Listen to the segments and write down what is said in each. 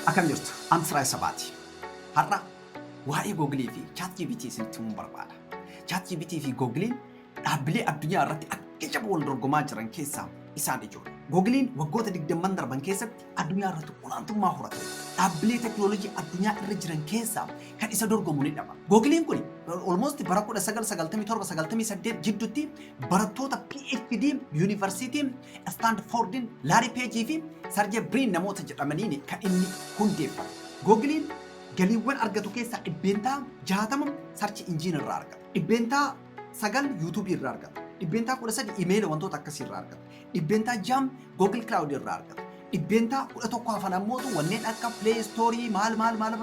Akkam jirtu Amsiraa Sabaati. Har'a waa'ee Googlii fi ChatGPT isinitti himuun barbaada. ChatGPT fi Googliin dhaabbilee addunyaa irratti akka jaba wal dorgomaa jiran keessaa isaan ijoodha. Googliin waggoota 20 darban keessatti addunyaa irratti olaantummaa horate. Dhaabbilee teknoolojii addunyaa irra jiran keessaa kan isa dorgomu ni dhaba. Googliin kun almost bara 1997-98 jidduutti barattoota PhD Yuunivarsiitii Stanfordin Larry Page fi Sergey Brin namoota jedhamaniin kan inni hundeeffame. Googliin galiiwwan argatu keessaa dhibbeentaa 60 sarchi injiin irraa argata. Dhibbeentaa 9 YouTube irraa argata. Dhibbeentaa 13 email wantoota akkasii irraa argata. Dhibbeentaa 6 Google Cloud irraa argata. Dhibbeentaa 11 hafan ammootu wanneen akka Play Store maal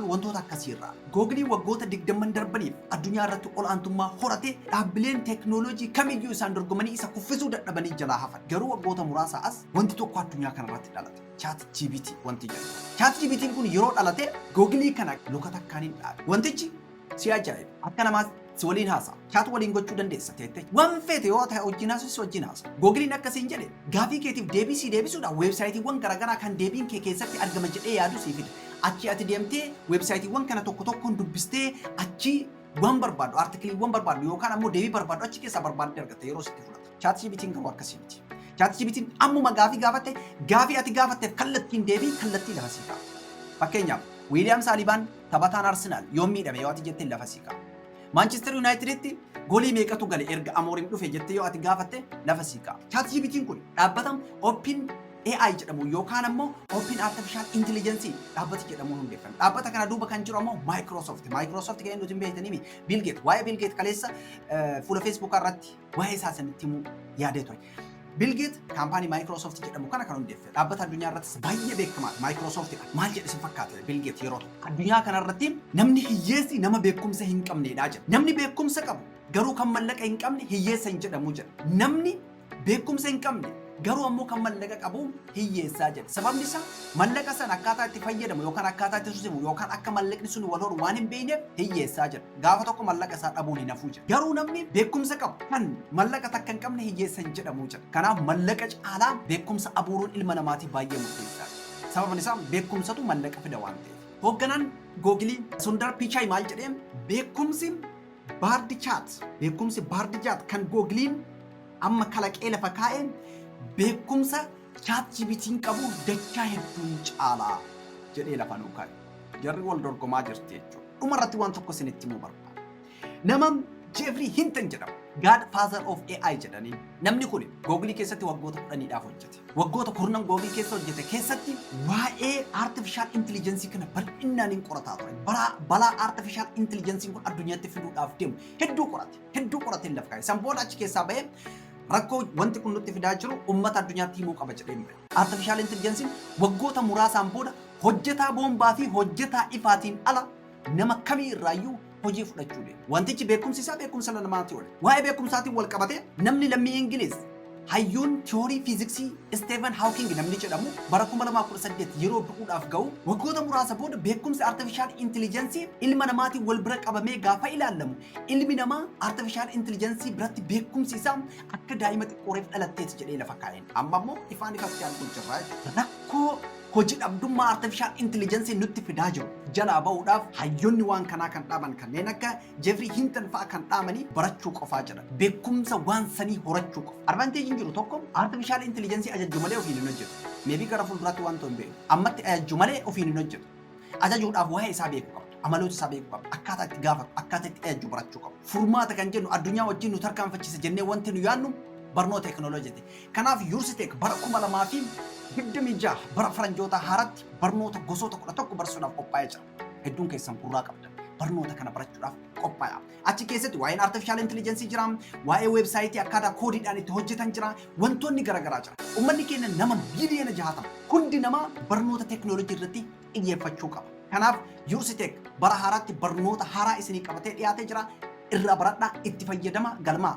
wantoota akkasii irraa. Googlii waggoota 20 darbaniif addunyaa irratti olaantummaa horate dhaabbileen teknoolojii kamiyyuu isaan dorgomanii isa kuffisuu dadhabanii jalaa hafan. Garuu waggoota muraasa as wanti tokko addunyaa kanarratti dhalate. ChatGPT wanti jedhamu. ChatGPT kun yeroo dhalate Googlii kana luka takkaaniin dhaabe. Wantichi si ajaa'iba. Akka namaas si waliin haasa. Chat waliin gochuu dandeessa teette. Waan feete yoo ta'e wajjin haasofsi wajjin haasa. Googliin akkasiin jedhe gaafii keetiif deebii deebisuudhaan weebsaayitiiwwan garaagaraa kan deebiin kee keessatti argama jedhee yaadu sii fida. Achi ati deemtee weebsaayitiiwwan kana tokko tokkoon dubbistee achi waan barbaadu artikiliiwwan barbaadu yookaan ammoo deebii barbaadu achi keessaa barbaadde argatta yeroo sitti fudhata. ChatGPT garuu akkasii miti. ChatGPT ammuma gaafii gaafatte gaafii ati gaafatteef kallattiin deebii kallattii lafa sii ka'a. Fakkeenyaaf Wiiliyaam Saalibaan taphataan Arsenaal yoo miidhame yoo ati jettee lafa sii ka'a. Manchester Uniteditti goolii meeqatu gale erga Amooriin dhufe jettee yoo ati gaafatte lafa sii ka'a. ChatGPT kun dhaabbata Open AI jedhamu yookaan ammoo Open Artificial Intelligence dhaabbata jedhamuun hundeeffame. Dhaabbata kana duuba kan jiru ammoo Microsoft. Microsoft kan nuti beektanii Bill Gates waa'ee Bill Gates kaleessa fuula Facebook irratti waa'ee isaa sanitti himuu yaadee ture. Bill Gates kaampaanii Microsoft jedhamu kana kan hundeeffame. Dhaabbata addunyaa irratti baay'ee beekamaa Microsoft maal jedhe si fakkaata Bill Gates yeroo tokko. Addunyaa kana irratti namni hiyyeessi nama beekumsa hin qabneedha jedha. Namni beekumsa qabu garuu kan mallaqa hin qabne hiyyeessa hin jedhamu jedha. Namni beekumsa hin qabne garuu ammoo kan mallaqa qabu hiyyeessaa jedha. Sababni isaa mallaqa sana akkaataa itti fayyadamu yookaan akkaataa itti susimu yookaan akka mallaqni sun wal horu waan hin beekneef hiyyeessaa jedha. Gaafa tokko mallaqa isaa dhabuun hin hafu jedha. Garuu namni beekumsa qabu kan mallaqa takka hin qabne hiyyeessa hin jedhamu jedha. Kanaaf mallaqa caalaa beekumsa abuuruun ilma namaatiif baay'ee murteessaadha. Sababni isaa beekumsatu mallaqa fida waan ta'eef. Hoogganaan Googlii Sundar Pichai maal jedheen beekumsi Bard Chat kan Googliin amma kalaqee lafa kaa'een beekumsa ChatGPT'n qabu dachaa hedduun caalaa jedhee lafa nuu kaa'e. Jarri wal dorgomaa jirti jechuudha. Dhumarratti waan tokko isinitti himuu barbaada. Nama Jeffrey Hinton jedhamu Godfather of AI jedhanii namni kun Googlii keessatti waggoota 10 hojjete. Waggoota 10 Googlii keessa hojjete keessatti waa'ee Artificial Intelligence kana bal'inaan hin qorataa ture. Balaa Artificial Intelligence kun addunyaatti fiduudhaaf deemu hedduu qoratee lafa kaa'e. San booda achi keessaa ba'ee rakkoo wanti kun nutti fidaa jiru uummata addunyaatti himuu qaba jedhee hime. Artificial Intelligence waggoota muraasaan booda hojjetaa boombaa fi hojjetaa ifaatiin ala nama kamii irraayyuu hojii fudhachuu deema. Wantichi beekumsi isaa beekumsa namaati oole. Waa'ee beekumsaatiin wal qabatee namni lammii Ingiliz hayyuun tiyoorii fiiziksii Stephen Hawking namni jedhamu bara 2018 yeroo du'uudhaaf ga'u waggoota muraasa booda beekumsi Artificial Intelligence ilma namaatiin wal bira qabamee gaafa ilaalamu ilmi namaa Artificial Intelligence biratti beekumsi isaa akka daa'ima xiqqooreef dhalatteeti jedhee lafa kaa'een. Amma immoo ifaan ifatti arguu jirra. Rakkoo hojii dhabdummaa Artificial Intelligence nutti fidaa jiru jalaa ba'uudhaaf hayyoonni waan kanaa kan dhaaban kanneen akka Jeffrey Hinton fa'a kan dhaamanii barachuu qofaa jedha. Beekumsa waan sanii horachuu qofa. Advanteejiin jiru tokko Artificial Intelligence ajajju malee ofiin hin hojjetu. Meebii gara fuulduraatti waan ta'u hin beeku. Ammatti ajajju malee ofiin hin hojjetu. Ajajuudhaaf waa'ee isaa beekuu qabdu. Amaloota isaa beekuu qabdu. Akkaataa itti gaafatu, akkaataa itti ajajju barachuu qabdu. Furmaata kan jennu addunyaa wajjin nu tarkaanfachiisa jennee wanti nu yaannu barnoota teknooloojiiti. Kanaaf Yursiteek bara 2026 bara faranjoota haaratti barnoota gosoota 11 barsuudhaaf qophaa'ee jira. Hedduun keessan gurraa qabda. Barnoota kana barachuudhaaf qophaa'a. Achi keessatti waa'een Artificial Intelligence jira, waa'ee weebsaayitii akkaataa koodiidhaan itti hojjetan jira, wantoonni garaagaraa jira. Uummanni keenya nama biliyoona 60 hundi namaa barnoota teknooloojii irratti xiyyeeffachuu qaba. Kanaaf Yursiteek bara haaraatti barnoota haaraa isinii qabatee dhiyaatee jira. Irraa baradhaa itti fayyadama galmaa.